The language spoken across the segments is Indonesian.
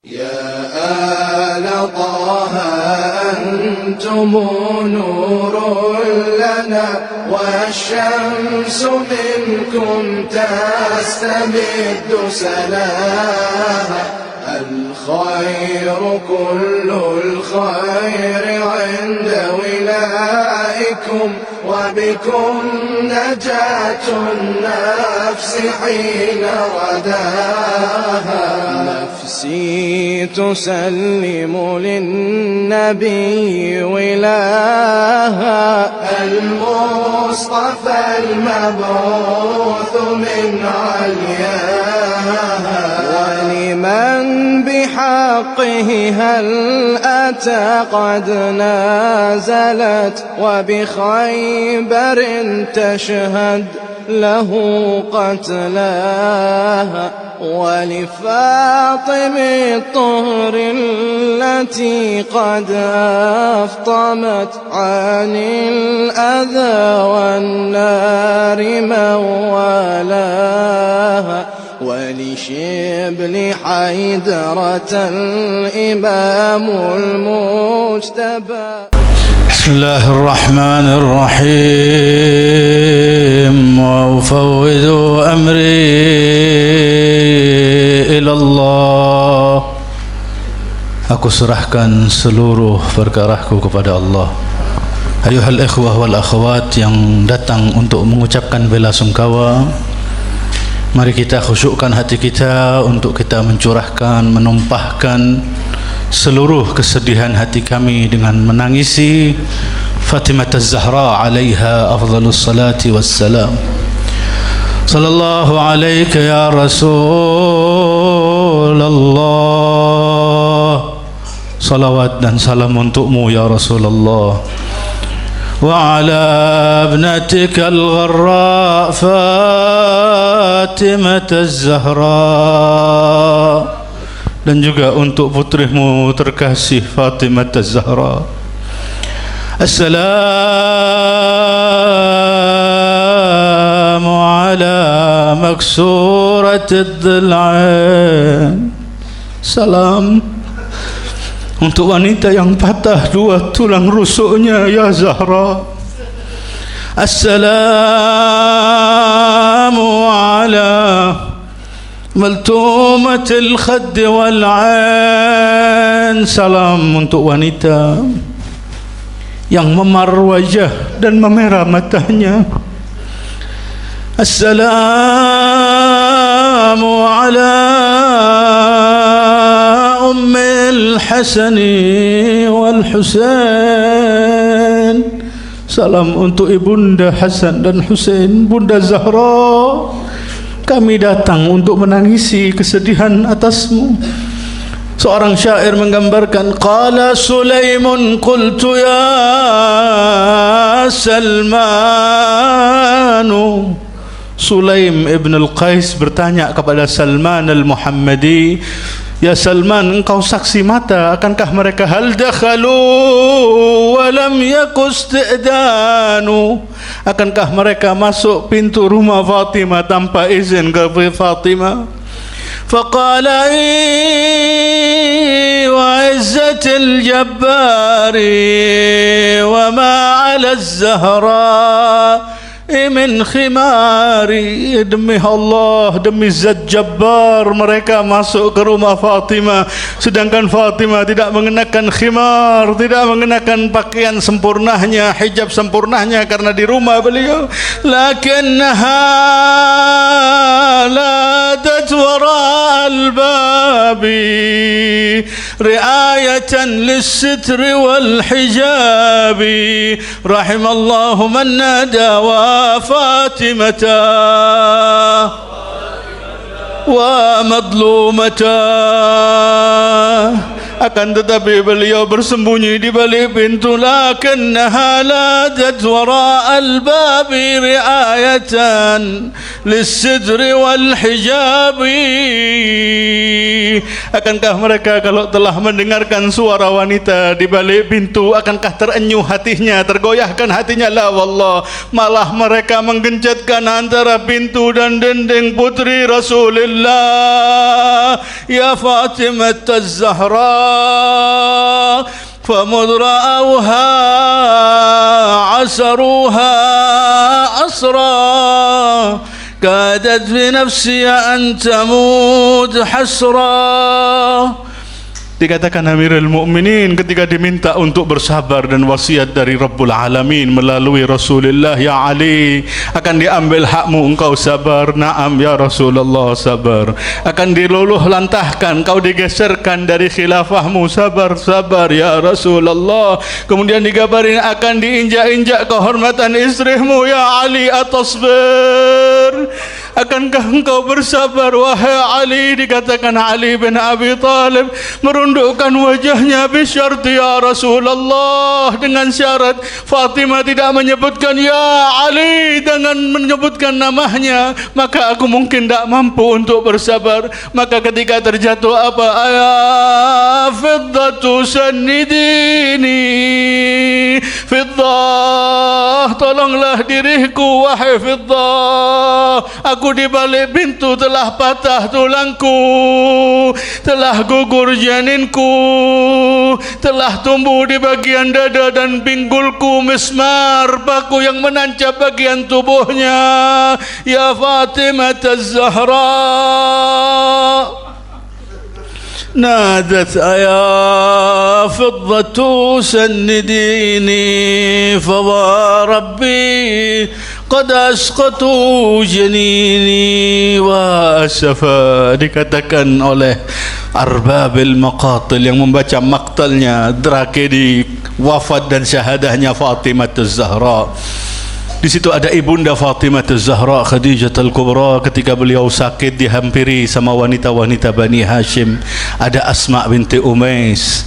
يا آل طه أنتم نور لنا والشمس منكم تستمد سناها الخير كل الخير عند ولائكم وبكم نجاة النفس حين رداها نفسي تسلم للنبي ولاها المصطفى المبعوث من علياها ولمن بحقه هل أتى قد نازلت وبخيبر تشهد له قتلاها ولفاطم الطهر التي قد أفطمت عن الأذى والنار موالاها ولشبل حيدرة الإمام المجتبى. بسم الله الرحمن الرحيم وأفوض أمري إلى الله. Aku serahkan seluruh perkaraku kepada Allah. Ayuhal ikhwah wal akhwat yang datang untuk mengucapkan bela sungkawa, mari kita khusyukkan hati kita untuk kita mencurahkan, menumpahkan seluruh kesedihan hati kami dengan menangisi Fatimah Az-Zahra alaiha afdhalus salati wassalam. Sallallahu alaika ya Rasulullah. Salawat dan salam untukmu ya Rasulullah. Wa ala ibnatika al-gharra Fatimah Az-Zahra, dan juga untuk putrimu terkasih Fatimah Az-Zahra. Assalamu ala maksuratid dhil'ain. Salam untuk wanita yang patah dua tulang rusuknya ya Zahra. Assalamu ala maltumatil khaddi wal 'ain. Salam untuk wanita yang memar wajah dan memerah matanya. Assalamu ala ummil hasani wal husain. Salam untuk ibunda Hasan dan Husain, Bunda Zahra. Kami datang untuk menangisi kesedihan atasmu. Seorang syair menggambarkan, qala Sulaimun qultu ya Salmanu. Sulaim ibn al-Qais bertanya kepada Salman al-Muhammadi, ya Salman, engkau saksi mata, akankah mereka hal dakhalu wa lam yakus ti'danu, akankah mereka masuk pintu rumah Fatimah tanpa izin ke Fatimah? Faqala wa izzatil jabbari wa ma 'ala az-Zahra min khimari. Demi Allah, demi Zat Jabbar, mereka masuk ke rumah Fatimah sedangkan Fatimah tidak mengenakan khimar, tidak mengenakan pakaian sempurnanya, hijab sempurnanya karena di rumah beliau. Lakinnaha ladat wara al-babi riayatan lis-sitri wal hijabi. Rahimallahu man nada wa فاطمة ومظلومة akan tetapi beliau bersembunyi di balik pintu. Lakinnaha ladat wara al-babi riayatan lis-sidri wal hijabi. Akankah mereka kalau telah mendengarkan suara wanita di balik pintu, akankah terenyuh hatinya, tergoyahkan hatinya? La wallah, malah mereka menggencetkan antara pintu dan dinding putri Rasulullah. Ya Fatimah Az-Zahra, famud ra'awha asaruha asra, kadat fi nafsiya an tamut hasra. Dikatakan Amirul Mukminin ketika diminta untuk bersabar dan wasiat dari Rabbul Alamin melalui Rasulullah, ya Ali, akan diambil hakmu, engkau sabar. Naam ya Rasulullah, sabar. Akan diluluh lantahkan, kau digeserkan dari khilafahmu, sabar, sabar ya Rasulullah. Kemudian dikabarin akan diinjak-injak kehormatan istrimu, ya Ali, atasbir. Akankah engkau bersabar wahai Ali? Dikatakan Ali bin Abi Talib merundukkan wajahnya bisyarti ya Rasulullah, dengan syarat Fatimah tidak menyebutkan ya Ali, dengan menyebutkan namanya, maka aku mungkin tidak mampu untuk bersabar. Maka ketika terjatuh apa? Ya fiddatu sannidini, Fiddah, tolonglah diriku wahai Fiddah. Aku di balik pintu telah patah tulangku, telah gugur janinku, telah tumbuh di bagian dada dan pinggulku mismar, paku yang menancap bagian tubuhnya. Ya Fatimah Az-Zahra, نادت يا فضة سنديني فوربي قد أسقطوا جنيني وأسفا. Dikatakan oleh Arbabil Maqatil yang membaca maktalnya, tragedi wafat dan syahadahnya Fatimah Az-Zahra. Di situ ada ibunda Fatimah Az-Zahra, Khadijah Al-Kubra, ketika beliau sakit dihampiri sama wanita-wanita Bani Hashim. Ada Asma binti Umais,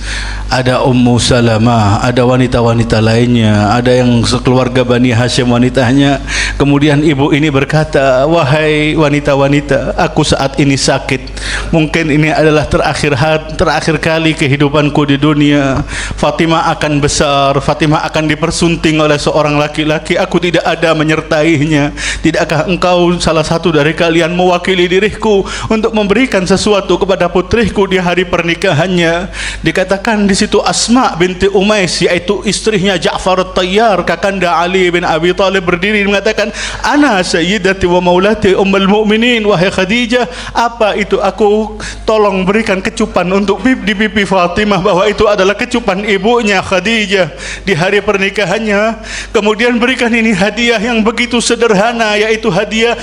ada Ummu Salamah, ada wanita-wanita lainnya, ada yang sekeluarga Bani Hashim wanitanya. Kemudian ibu ini berkata, wahai wanita-wanita, aku saat ini sakit, mungkin ini adalah terakhir kali kehidupanku di dunia. Fatimah akan besar, Fatimah akan dipersunting oleh seorang laki-laki, aku tidak ada menyertainya. Tidakkah engkau salah satu dari kalian mewakili diriku untuk memberikan sesuatu kepada putriku di hari pernikahannya? Dikatakan di situ Asma binti Umais, yaitu istrinya Ja'far At-Tayyar, kakanda Ali bin Abi Talib, berdiri mengatakan, ana sayyidati wa maulati ummul mu'minin, wahai Khadijah, apa itu? Aku tolong berikan kecupan untuk di pipi Fatimah, bahwa itu adalah kecupan ibunya Khadijah di hari pernikahannya. Kemudian berikan ini hadiah yang begitu sederhana, yaitu hadiah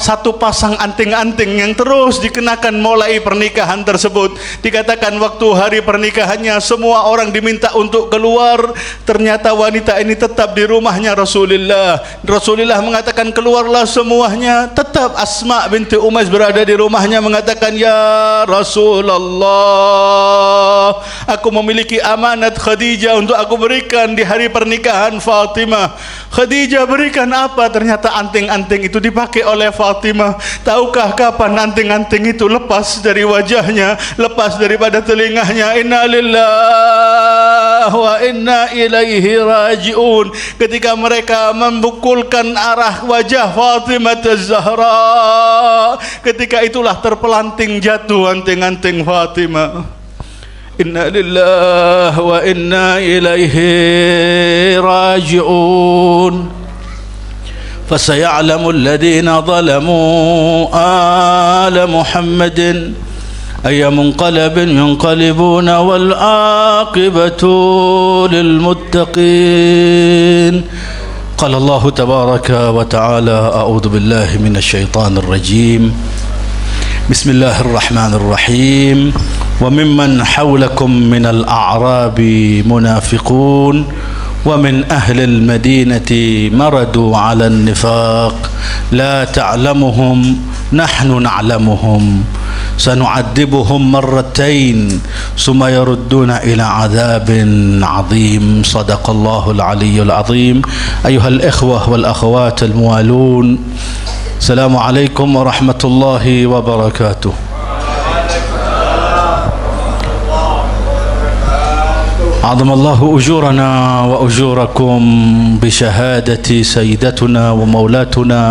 satu pasang anting-anting yang terus dikenakan mulai pernikahan tersebut. Dikatakan waktu hari pernikahannya semua orang diminta untuk keluar, ternyata wanita ini tetap di rumahnya Rasulullah. Rasulullah mengatakan keluarlah semuanya, tetap Asma binti Umais berada di rumahnya mengatakan, ya Rasulullah, aku memiliki amanat Khadijah untuk aku berikan di hari pernikahan Fatimah. Khadijah, berikan apa? Ternyata anting-anting itu dipakai oleh Fatimah. Tahukah kapan anting-anting itu lepas dari wajahnya, lepas daripada telinganya? Inna lillahi wa inna ilaihi raji'un. Ketika mereka membukulkan arah wajah Fatimah Az-Zahra, ketika itulah terpelanting jatuh anting-anting Fatimah. Inna lillahi wa inna ilaihi raji'un. Fasaya'lamu alladhina zalamu ala Muhammadin ayya munqalabin yunqalibuna wal aqibatu lil muttaqin. Qala Allah tabaraka wa ta'ala, a'udzu billahi minasy syaithanir rajim. Bismillahirrahmanirrahim. وممن حولكم من الأعراب منافقون ومن أهل المدينة مردوا على النفاق لا تعلمهم نحن نعلمهم سنعذبهم مرتين ثم يردون إلى عذاب عظيم صدق الله العلي العظيم أيها الإخوة والأخوات الموالون السلام عليكم ورحمة الله وبركاته عظم الله أجورنا وأجوركم بشهادة سيدتنا ومولاتنا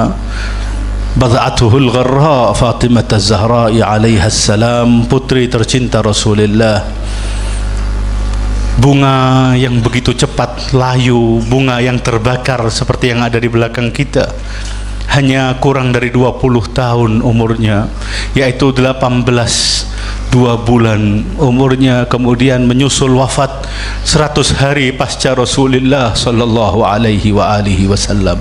بضعته الغراء فاطمة الزهراء عليها السلام, putri tercinta Rasulullah. Bunga yang begitu cepat layu, bunga yang terbakar seperti yang ada di belakang kita, hanya kurang dari 20 tahun umurnya, yaitu 18 2 bulan umurnya, kemudian menyusul wafat 100 hari pasca Rasulullah sallallahu alaihi wa alihi wasallam.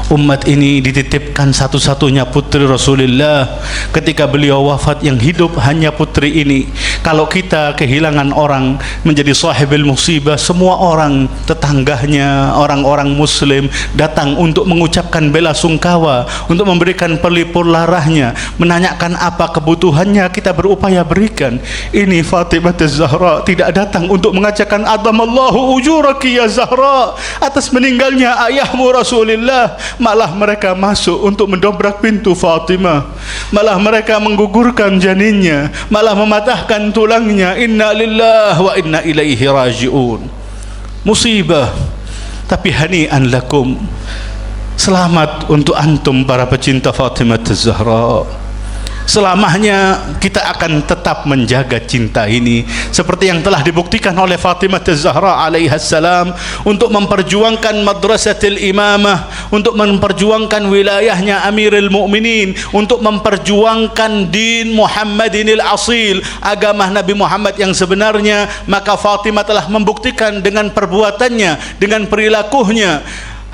Umat ini dititipkan satu-satunya putri Rasulullah. Ketika beliau wafat, yang hidup hanya putri ini. Kalau kita kehilangan orang menjadi sahibul musibah, semua orang tetangganya, orang-orang muslim datang untuk mengucapkan bela sungkawa, untuk memberikan pelipur larahnya, menanyakan apa kebutuhannya, kita berupaya berikan. Ini Fatimah Az-Zahra tidak datang untuk mengatakan adamallahu ujuraki ya Zahra atas meninggalnya ayahmu Rasulullah, malah mereka masuk untuk mendobrak pintu Fatimah, malah mereka menggugurkan janinnya, malah mematahkan tulangnya. Inna lillahi wa inna ilaihi raji'un. Musibah, tapi hani'an lakum, selamat untuk antum para pecinta Fatimah Az-Zahra. Selamanya kita akan tetap menjaga cinta ini seperti yang telah dibuktikan oleh Fatimah Az-Zahra alaiha salam untuk memperjuangkan madrasatil imamah, untuk memperjuangkan wilayahnya Amirul Mukminin, untuk memperjuangkan din Muhammadinil asil, agama Nabi Muhammad yang sebenarnya. Maka Fatimah telah membuktikan dengan perbuatannya, dengan perilakunya.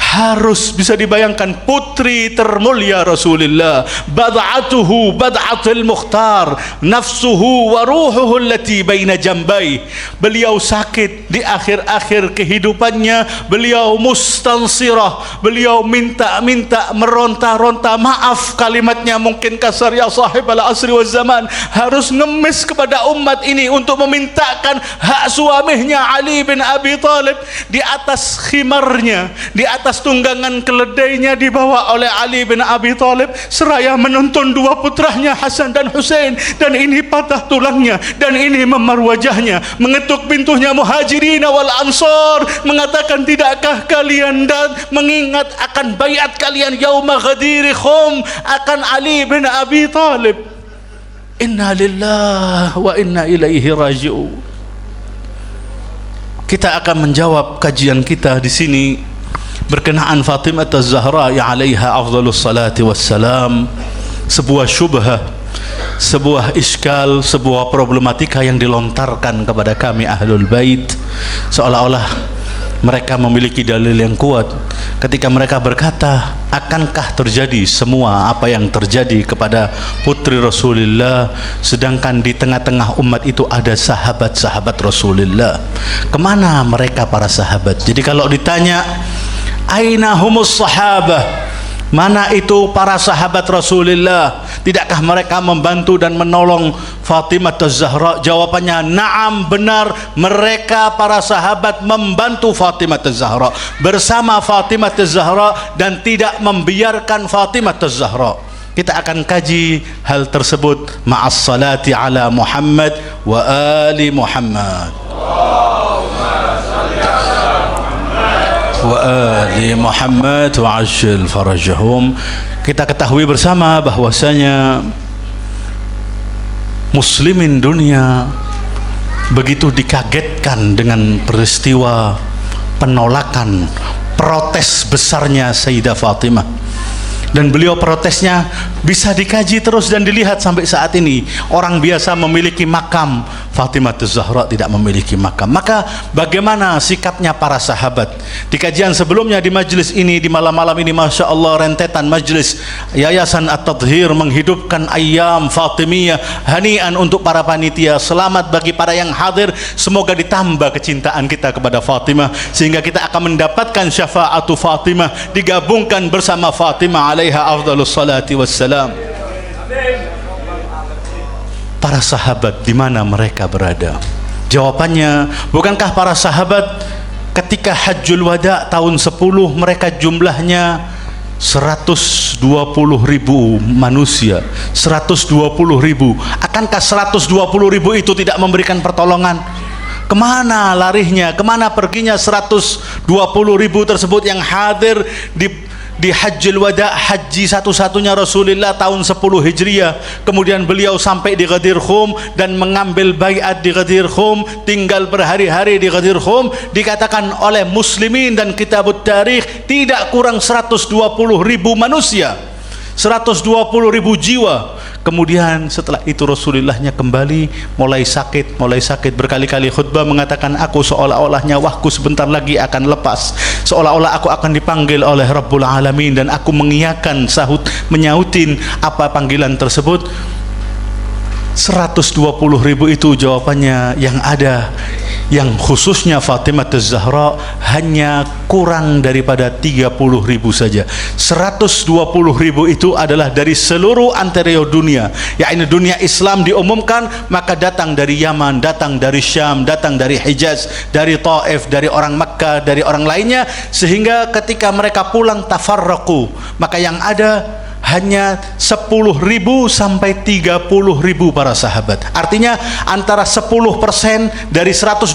Harus bisa dibayangkan putri termulia Rasulullah, bad'atuhu bad'atul mukhtar, nafsuhu wa ruhuhu allati baina jambai. Beliau sakit di akhir-akhir kehidupannya, beliau mustansirah, beliau minta-minta, meronta-ronta. Maaf kalimatnya mungkin kasar, ya sahib al-asri wal zaman, harus ngemis kepada umat ini untuk memintakan hak suaminya Ali bin Abi Thalib. Di atas khimarnya, di atas tunggangan keledainya dibawa oleh Ali bin Abi Thalib seraya menuntun 2 putranya Hasan dan Husain, dan ini patah tulangnya dan ini memar wajahnya, mengetuk pintunya Muhajirin wal Ansar, mengatakan tidakkah kalian dan mengingat akan bayat kalian yauma ghadirikum akan Ali bin Abi Thalib. Inna lillahi wa inna ilaihi raji'un. Kita akan menjawab kajian kita di sini berkenaan Fatimah Az-Zahra ya alaiha afdhalus salati wassalam, sebuah syubhah, sebuah iskal, sebuah problematika yang dilontarkan kepada kami Ahlul Bait, seolah-olah mereka memiliki dalil yang kuat ketika mereka berkata, akankah terjadi semua apa yang terjadi kepada putri Rasulullah, sedangkan di tengah-tengah umat itu ada sahabat-sahabat Rasulullah? Kemana mereka para sahabat? Jadi kalau ditanya aina humus sahabah, mana itu para sahabat Rasulullah, tidakkah mereka membantu dan menolong Fatimah Az-Zahra? Jawabannya na'am, benar, mereka para sahabat membantu Fatimah Az-Zahra, bersama Fatimah Az-Zahra, dan tidak membiarkan Fatimah Az-Zahra. Kita akan kaji hal tersebut ma'as salati ala Muhammad wa ali Muhammad wa ali Muhammad wa ajil farajahum. Kita ketahui bersama bahwasanya muslimin dunia begitu dikagetkan dengan peristiwa penolakan, protes besarnya Sayyidah Fatimah, dan beliau protesnya bisa dikaji terus dan dilihat sampai saat ini. Orang biasa memiliki makam, Fatimah Az-Zahra tidak memiliki makam. Maka bagaimana sikapnya para sahabat? Di kajian sebelumnya di majlis ini, di malam-malam ini, Masya Allah, rentetan majlis Yayasan At-Tadhir menghidupkan Ayyam Fatimiyah. Hanian untuk para panitia, selamat bagi para yang hadir. Semoga ditambah kecintaan kita kepada Fatimah sehingga kita akan mendapatkan syafa'atu Fatimah, digabungkan bersama Fatimah alaiha afdhalus salati wassalam. para sahabat di mana mereka berada? Jawabannya, bukankah para sahabat ketika Hajjul Wada tahun 10 mereka jumlahnya 120.000 manusia, 120.000. Akankah 120.000 itu tidak memberikan pertolongan? Kemana larinya, kemana perginya 120.000 tersebut yang hadir di Hajjul Wada, haji satu-satunya Rasulullah tahun 10 Hijriah. Kemudian beliau sampai di Ghadir Khum dan mengambil baiat di Ghadir Khum, tinggal berhari-hari di Ghadir Khum. Dikatakan oleh muslimin dan kitabut tarikh tidak kurang 120.000 manusia, 120.000 jiwa. Kemudian setelah itu Rasulullahnya kembali mulai sakit berkali-kali khutbah mengatakan, aku seolah-olah nyawaku sebentar lagi akan lepas, seolah-olah aku akan dipanggil oleh Rabbul Alamin, dan aku mengiyakan menyautin apa panggilan tersebut. 120.000 itu jawabannya yang ada, yang khususnya Fatimah Az-Zahra hanya kurang daripada 30.000 saja. 120.000 itu adalah dari seluruh anterior dunia, yakni dunia Islam diumumkan, maka datang dari Yaman, datang dari Syam, datang dari Hijaz, dari Taif, dari orang Makkah, dari orang lainnya, sehingga ketika mereka pulang tafarraqu, maka yang ada hanya 10.000 sampai 30.000 para sahabat. Artinya antara 10% dari 120.000,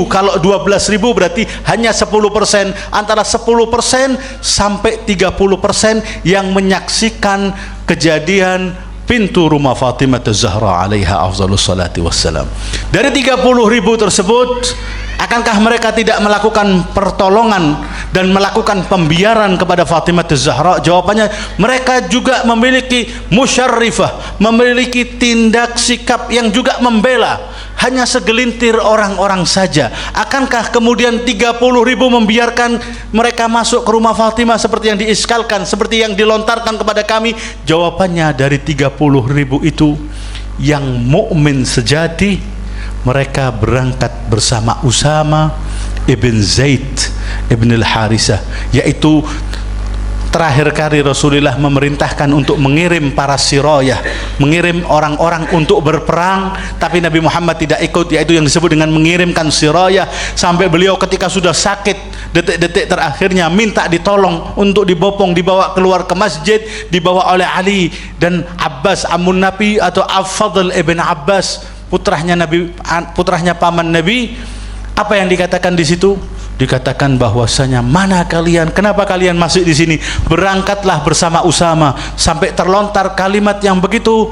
kalau 12.000 berarti hanya 10%, antara 10% sampai 30% yang menyaksikan kejadian pintu rumah Fatimah Az-Zahra alaiha afdhalus salati wassalam. Dari 30.000 tersebut, akankah mereka tidak melakukan pertolongan dan melakukan pembiaran kepada Fatimah Az-Zahra? Jawabannya, mereka juga memiliki musyarrifah, memiliki tindak sikap yang juga membela. Hanya segelintir orang-orang saja. Akankah kemudian 30.000 membiarkan mereka masuk ke rumah Fatimah seperti yang diiskalkan, seperti yang dilontarkan kepada kami? Jawabannya, dari 30.000 itu yang mukmin sejati, mereka berangkat bersama Usama ibn Zaid ibn al-Harisah, yaitu terakhir kali Rasulullah memerintahkan untuk mengirim para sirayah, mengirim orang-orang untuk berperang, tapi Nabi Muhammad tidak ikut, yaitu yang disebut dengan mengirimkan sirayah. Sampai beliau ketika sudah sakit, detik-detik terakhirnya minta ditolong untuk dibopong, dibawa keluar ke masjid, dibawa oleh Ali dan Abbas amun Nabi atau Al-Fadl ibn Abbas, putranya Nabi, putranya paman Nabi. Apa yang dikatakan di situ? Dikatakan bahwasanya, mana kalian, kenapa kalian masih di sini? Berangkatlah bersama Usama. Sampai terlontar kalimat yang begitu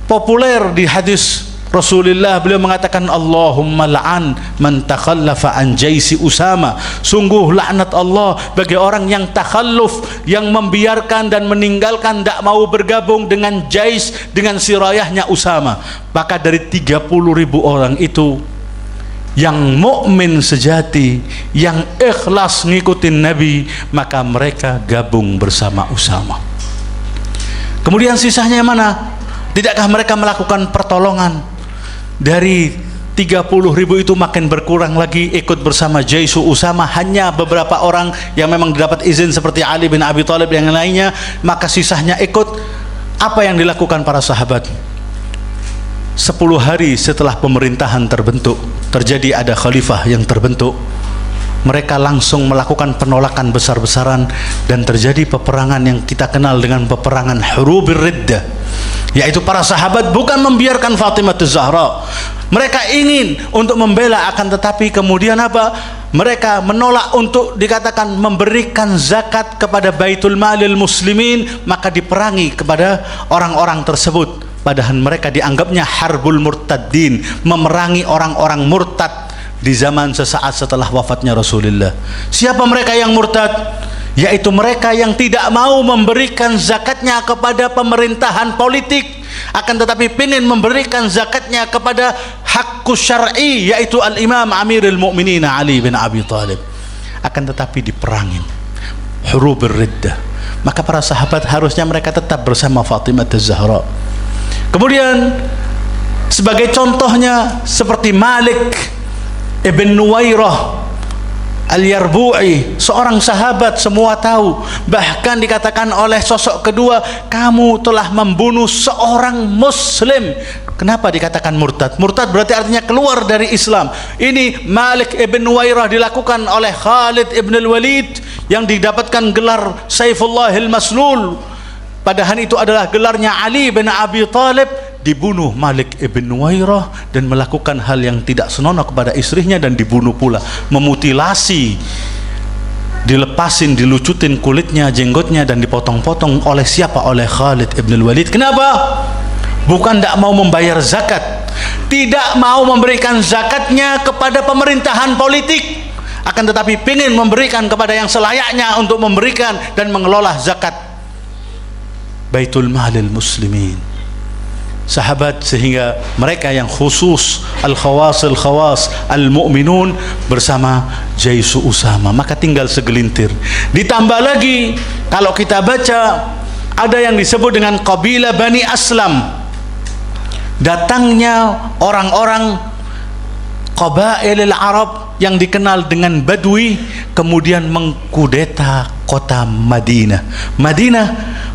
populer di hadis Rasulullah, beliau mengatakan, Allahumma la'an man takhallafa an jaisi Usama. Sungguh laknat Allah bagi orang yang takhalluf, yang membiarkan dan meninggalkan, tidak mau bergabung dengan jais, dengan sirayahnya Usama. Maka dari 30.000 orang itu, yang mukmin sejati, yang ikhlas ngikutin Nabi, maka mereka gabung bersama Usama. Kemudian sisanya mana? Tidakkah mereka melakukan pertolongan? Dari 30.000 itu makin berkurang lagi, ikut bersama Jaisu Usama hanya beberapa orang yang memang dapat izin seperti Ali bin Abi Thalib yang lainnya, maka sisanya ikut. Apa yang dilakukan para sahabat? 10 hari setelah pemerintahan terbentuk, terjadi ada khalifah yang terbentuk, mereka langsung melakukan penolakan besar-besaran dan terjadi peperangan yang kita kenal dengan peperangan Hurubir Riddah, yaitu para sahabat bukan membiarkan Fatimah Az-Zahra, mereka ingin untuk membela, akan tetapi kemudian apa? Mereka menolak untuk dikatakan memberikan zakat kepada Baitul Malil Muslimin, maka diperangi kepada orang-orang tersebut. Padahal mereka dianggapnya harbul murtaddin, memerangi orang-orang murtad di zaman sesaat setelah wafatnya Rasulullah. Siapa mereka yang murtad? Yaitu mereka yang tidak mau memberikan zakatnya kepada pemerintahan politik, akan tetapi ingin memberikan zakatnya kepada hakku syar'i, yaitu al-Imam Amirul Mukminin Ali bin Abi Thalib. Akan tetapi diperangi Hurubir Riddah. Maka para sahabat harusnya mereka tetap bersama Fatimah Az-Zahra. Kemudian sebagai contohnya seperti Malik ibn Nuwairah Al-Yarbu'i, seorang sahabat, semua tahu. Bahkan dikatakan oleh sosok kedua, kamu telah membunuh seorang muslim. Kenapa dikatakan murtad? Murtad berarti artinya keluar dari Islam. Ini Malik ibn Nuwairah dilakukan oleh Khalid ibn al-Walid yang didapatkan gelar Saifullahil Maslul. Padahal itu adalah gelarnya Ali bin Abi Thalib. Dibunuh Malik ibn Nuwairah dan melakukan hal yang tidak senonoh kepada istrinya dan dibunuh pula, memutilasi, dilepasin, dilucutin kulitnya, jenggotnya dan dipotong-potong oleh siapa? Oleh Khalid ibn al-Walid. Kenapa? Bukan tidak mau membayar zakat, tidak mau memberikan zakatnya kepada pemerintahan politik, akan tetapi ingin memberikan kepada yang selayaknya untuk memberikan dan mengelola zakat Baitul Malil Muslimin. Sahabat, sehingga mereka yang khusus al-khawas al-mu'minun bersama Jaisu Usama, maka tinggal segelintir. Ditambah lagi kalau kita baca ada yang disebut dengan kabilah Bani Aslam. Datangnya orang-orang qabailil Arab yang dikenal dengan Badui kemudian mengkudeta kota Madinah. Madinah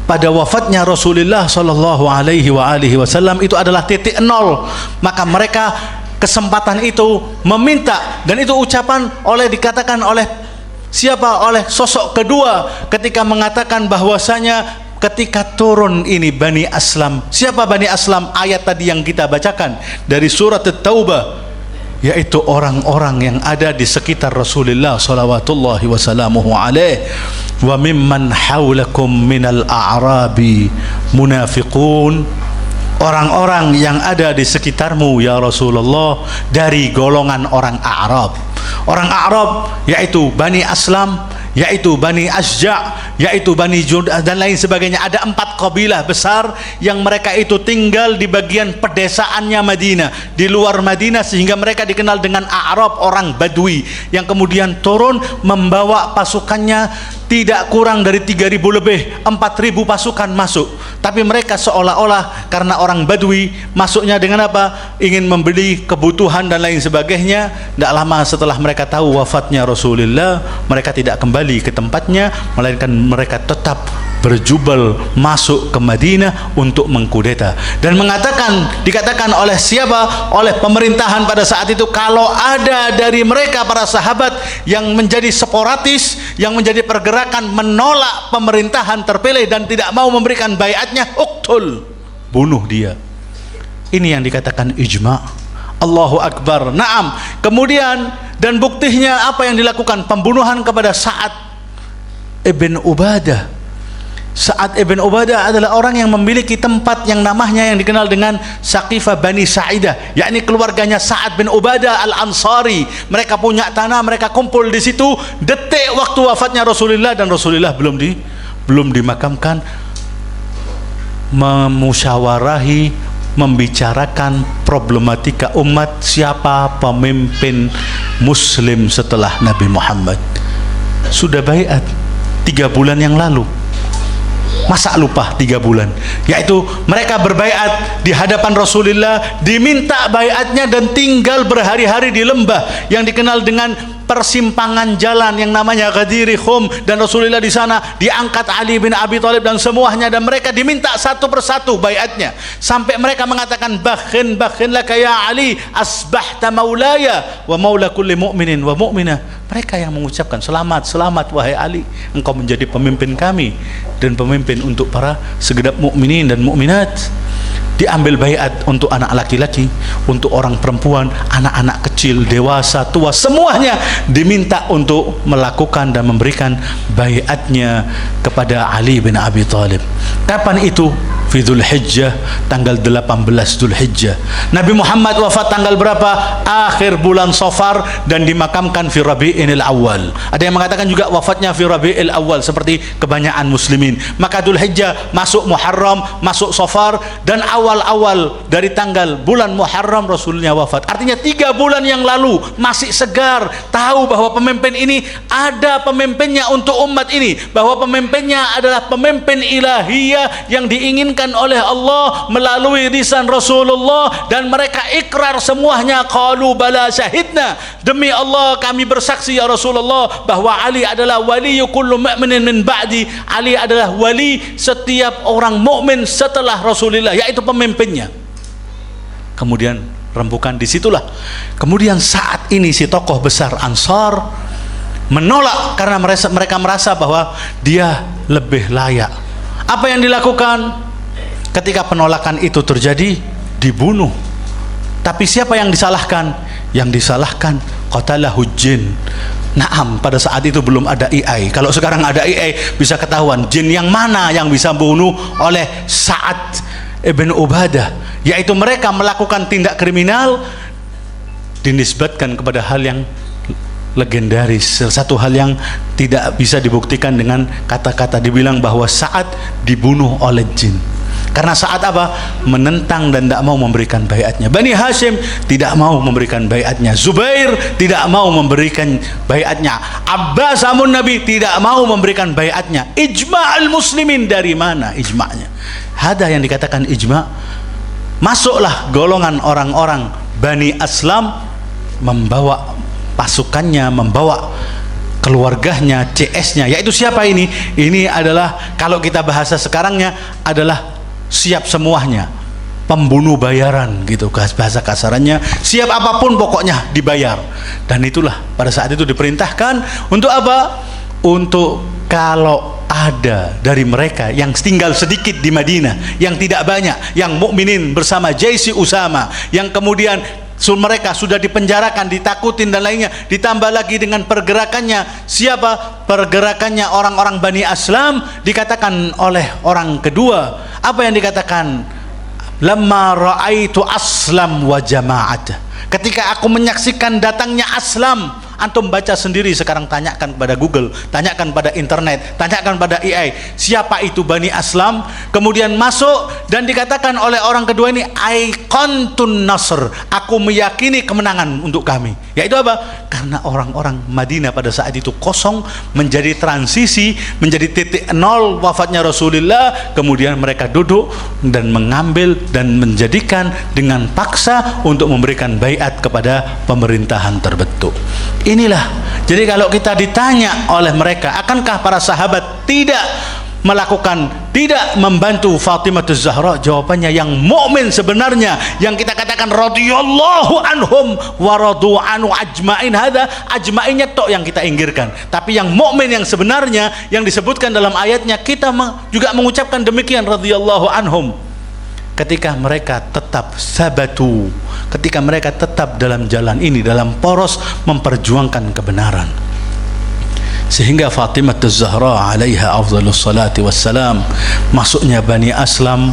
pada wafatnya Rasulullah sallallahu alaihi wasallam itu adalah titik nol. Maka mereka kesempatan itu meminta, dan itu ucapan dikatakan oleh siapa? Oleh sosok kedua ketika mengatakan bahwasanya ketika turun ini Bani Aslam. Siapa Bani Aslam? Ayat tadi yang kita bacakan dari surat At-Taubah, yaitu orang-orang yang ada di sekitar Rasulullah sallallahu wasallamuhu alaihi. Wa mimman haulakum minal a'rabi munafiqun, orang-orang yang ada di sekitarmu ya Rasulullah dari golongan orang A'rab. Orang A'rab yaitu Bani Aslam, yaitu Bani Asja', yaitu Bani Judah dan lain sebagainya. Ada 4 kabilah besar yang mereka itu tinggal di bagian pedesaannya Madinah, di luar Madinah, sehingga mereka dikenal dengan A'rab, orang Badui, yang kemudian turun membawa pasukannya tidak kurang dari 3.000 lebih, 4.000 pasukan masuk. Tapi mereka seolah-olah karena orang Badui masuknya dengan apa? Ingin membeli kebutuhan dan lain sebagainya. Tidak lama setelah mereka tahu wafatnya Rasulullah, mereka tidak kembali ke tempatnya, melainkan mereka tetap berjubel masuk ke Madinah untuk mengkudeta dan dikatakan oleh siapa? Oleh pemerintahan pada saat itu, kalau ada dari mereka para sahabat yang menjadi separatis, yang menjadi pergerakan menolak pemerintahan terpilih dan tidak mau memberikan baiatnya, uktul, bunuh dia. Ini yang dikatakan ijma'. Allahu Akbar. Naam. Kemudian dan buktinya apa yang dilakukan? Pembunuhan kepada Sa'ad ibn Ubadah. Sa'ad ibn Ubadah adalah orang yang memiliki tempat yang namanya yang dikenal dengan Saqifah Bani Sa'idah, yakni keluarganya Sa'ad bin Ubadah Al-Ansari. Mereka punya tanah, mereka kumpul di situ detik waktu wafatnya Rasulullah, dan Rasulullah belum dimakamkan. Memusyawarahi, membicarakan problematika umat, siapa pemimpin muslim setelah Nabi Muhammad. Sudah baiat 3 bulan yang lalu. Masa lupa 3 bulan? Yaitu mereka berbaiat di hadapan Rasulullah, diminta baiatnya dan tinggal berhari-hari di lembah yang dikenal dengan persimpangan jalan yang namanya Ghadir Khum, dan Rasulullah di sana diangkat Ali bin Abi Thalib dan semuanya, dan mereka diminta satu persatu baiatnya sampai mereka mengatakan bakhin laka ya Ali asbahta maulaya wa maula kulli mu'minin wa mu'minah. Mereka yang mengucapkan selamat wahai Ali, engkau menjadi pemimpin kami dan pemimpin untuk para segenap mukminin dan mukminat. Diambil baiat untuk anak laki-laki, untuk orang perempuan, anak-anak kecil, dewasa, tua, semuanya diminta untuk melakukan dan memberikan baiatnya kepada Ali bin Abi Thalib. Kapan itu? Fi Dzulhijjah, tanggal 18 Dzulhijjah. Nabi Muhammad wafat tanggal berapa? Akhir bulan Safar, dan dimakamkan fi Rabi'il Awal. Ada yang mengatakan juga wafatnya fi Rabi'il Awal seperti kebanyakan muslimin. Maka Dzulhijjah masuk Muharram, masuk Safar, dan awal-awal dari tanggal bulan Muharram Rasulnya wafat. Artinya 3 bulan yang lalu masih segar, tahu bahwa pemimpin ini ada pemimpinnya untuk umat ini, bahwa pemimpinnya adalah pemimpin ilahiyah yang diinginkan diyakinkan oleh Allah melalui lisan Rasulullah, dan mereka ikrar semuanya, qalu bala syahidna, demi Allah kami bersaksi ya Rasulullah bahwa Ali adalah wali kullu mu'minin min ba'di, Ali adalah wali setiap orang mukmin setelah Rasulullah, yaitu pemimpinnya. Kemudian rembukan disitulah. Kemudian saat ini si tokoh besar Ansar menolak karena mereka merasa bahwa dia lebih layak. Apa yang dilakukan ketika penolakan itu terjadi? Dibunuh. Tapi siapa yang disalahkan? Yang disalahkan qatalahu jin. Naam, pada saat itu belum ada AI. Kalau sekarang ada AI bisa ketahuan jin yang mana yang bisa bunuh oleh Sa'ad ibn Ubadah, yaitu mereka melakukan tindak kriminal dinisbatkan kepada hal yang legendaris, satu hal yang tidak bisa dibuktikan dengan kata-kata. Dibilang bahwa Sa'ad dibunuh oleh jin karena Sa'ad apa? Menentang dan tidak mau memberikan baiatnya. Bani Hashim tidak mau memberikan baiatnya, Zubair tidak mau memberikan baiatnya, Abbas amun Nabi tidak mau memberikan baiatnya. Ijma'ul muslimin, dari mana ijma'nya? Ada yang dikatakan ijma'. Masuklah golongan orang-orang Bani Aslam, membawa pasukannya, membawa keluarganya, CS-nya, yaitu siapa ini? Ini adalah, kalau kita bahasa sekarangnya adalah siap semuanya, pembunuh bayaran gitu, bahasa kasarannya, siap apapun pokoknya dibayar. Dan itulah pada saat itu diperintahkan untuk apa? Untuk kalau ada dari mereka yang tinggal sedikit di Madinah, yang tidak banyak, yang mukminin bersama Jaisi Usama, yang kemudian mereka sudah dipenjarakan, ditakutin dan lainnya, ditambah lagi dengan pergerakannya siapa? Pergerakannya orang-orang Bani Aslam, dikatakan oleh orang kedua, apa yang dikatakan? Lamma ra'aitu Aslam wa jama'at, ketika aku menyaksikan datangnya Aslam. Antum baca sendiri sekarang, tanyakan kepada Google, tanyakan pada internet, tanyakan pada AI, siapa itu Bani Aslam. Kemudian masuk dan dikatakan oleh orang kedua ini, aiqantun nasr, aku meyakini kemenangan untuk kami. Yaitu apa? Karena orang-orang Madinah pada saat itu kosong, menjadi transisi, menjadi titik nol wafatnya Rasulullah. Kemudian mereka duduk dan mengambil dan menjadikan dengan paksa untuk memberikan baiat kepada pemerintahan terbentuk. Inilah, jadi kalau kita ditanya oleh mereka, akankah para sahabat tidak melakukan, tidak membantu Fatimah Zahra? Jawabannya, yang mukmin sebenarnya, yang kita katakan radhiyallahu anhum wa radu anhu ajmain, hada ajmainnya tok yang kita inggirkan. Tapi yang mukmin yang sebenarnya yang disebutkan dalam ayatnya, kita juga mengucapkan demikian, radhiyallahu anhum. Ketika mereka tetap sabatu, ketika mereka tetap dalam jalan ini, dalam poros memperjuangkan kebenaran, sehingga Fatimah Az-Zahra alaiha afdhalus salati wassalam, masuknya Bani Aslam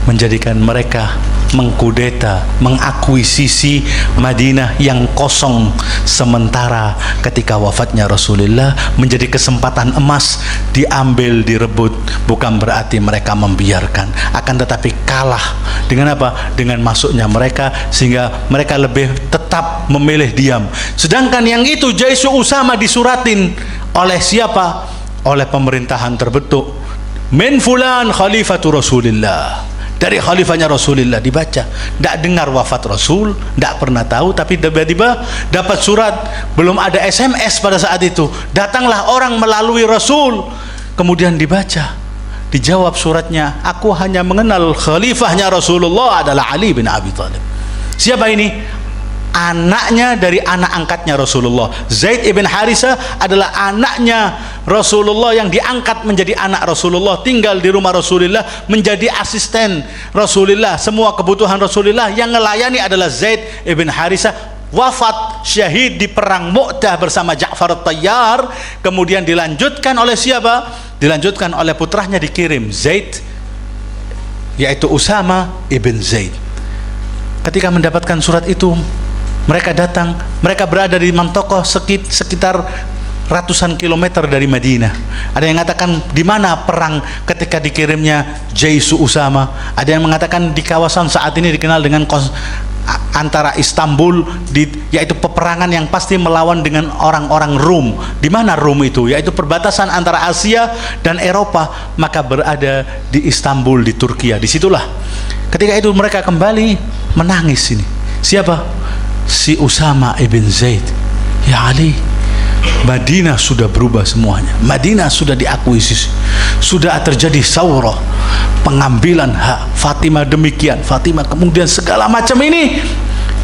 menjadikan mereka mengkudeta, mengakuisisi Madinah yang kosong sementara ketika wafatnya Rasulullah, menjadi kesempatan emas, diambil, direbut. Bukan berarti mereka membiarkan, akan tetapi kalah dengan apa? Dengan masuknya mereka, sehingga mereka lebih tetap memilih diam. Sedangkan yang itu Jaisu Usama disuratin oleh siapa? Oleh pemerintahan terbentuk, min fulan khalifatu Rasulillah, dari khalifahnya Rasulullah, dibaca. Tidak dengar wafat Rasul, tidak pernah tahu, tapi tiba-tiba dapat surat. Belum ada SMS pada saat itu, datanglah orang melalui Rasul, kemudian dibaca, dijawab suratnya, aku hanya mengenal khalifahnya Rasulullah adalah Ali bin Abi Thalib. Siapa ini? Anaknya dari anak angkatnya Rasulullah. Zaid ibn Harisah adalah anaknya Rasulullah yang diangkat menjadi anak Rasulullah, tinggal di rumah Rasulullah, menjadi asisten Rasulullah, semua kebutuhan Rasulullah. Yang melayani adalah Zaid ibn Harisah. Wafat syahid di perang Mu'tah bersama Ja'far At-Tayyar. Kemudian dilanjutkan oleh siapa? Dilanjutkan oleh putranya, dikirim Zaid, yaitu Usama ibn Zaid. Ketika mendapatkan surat itu, mereka datang, mereka berada di Mantokoh, sekitar ratusan kilometer dari Madinah. Ada yang mengatakan di mana perang ketika dikirimnya Jaisu Usama. Ada yang mengatakan di kawasan saat ini dikenal dengan antara Istanbul yaitu peperangan yang pasti melawan dengan orang-orang Rum. Di mana Rum itu? Yaitu perbatasan antara Asia dan Eropa, maka berada di Istanbul, di Turki. Disitulah ketika itu mereka kembali menangis ini. Siapa? Si Usama ibn Zaid. Ya Ali, Madinah sudah berubah semuanya. Madinah sudah diakuisisi. Sudah terjadi saurah, pengambilan hak. Fatimah demikian, Fatimah kemudian segala macam ini.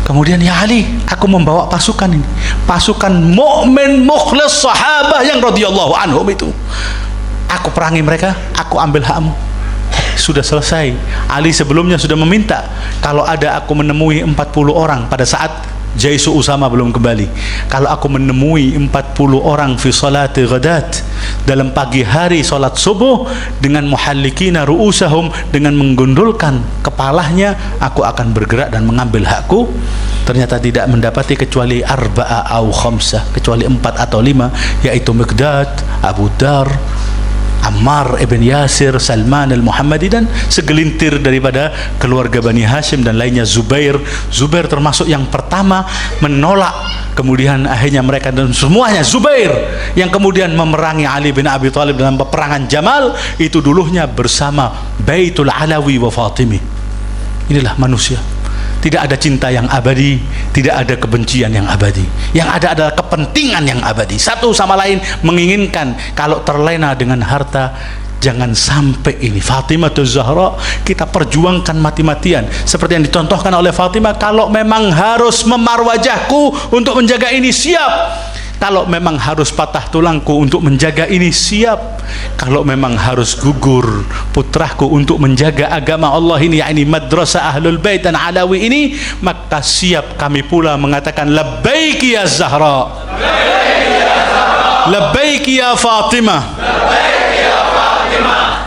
Kemudian ya Ali, aku membawa pasukan ini, pasukan mukmin mukhlis sahabah yang radhiyallahu anhum itu. Aku perangi mereka, aku ambil hakmu. Sudah selesai. Ali sebelumnya sudah meminta kalau ada aku menemui 40 orang pada saat Jaisu Usama belum kembali, kalau aku menemui 40 orang fi salati ghadat, dalam pagi hari salat subuh, dengan muhallikina ru'usahum, dengan menggundulkan kepalanya, aku akan bergerak dan mengambil hakku. Ternyata tidak mendapati kecuali arba'a au khamsah, kecuali 4 atau 5, yaitu Miqdad, Abu Dar, Ammar ibn Yasir, Salman al-Muhammadi, dan segelintir daripada keluarga Bani Hashim dan lainnya. Zubair termasuk yang pertama menolak, kemudian akhirnya mereka dan semuanya Zubair yang kemudian memerangi Ali bin Abi Thalib dalam peperangan Jamal itu dulunya bersama Baitul Alawi wa Fatimi. Inilah manusia. Tidak ada cinta yang abadi, tidak ada kebencian yang abadi. Yang ada adalah kepentingan yang abadi. Satu sama lain menginginkan kalau terlena dengan harta, jangan sampai ini. Fatimah Zahra kita perjuangkan mati-matian. Seperti yang dicontohkan oleh Fatimah, kalau memang harus memar wajahku untuk menjaga ini, siap. Kalau memang harus patah tulangku untuk menjaga ini, siap. Kalau memang harus gugur putraku untuk menjaga agama Allah ini, yakni madrasah Ahlul Bait dan Alawi ini, maka siap kami pula mengatakan labbaiki ya Zahra, labbaiki ya Fatimah,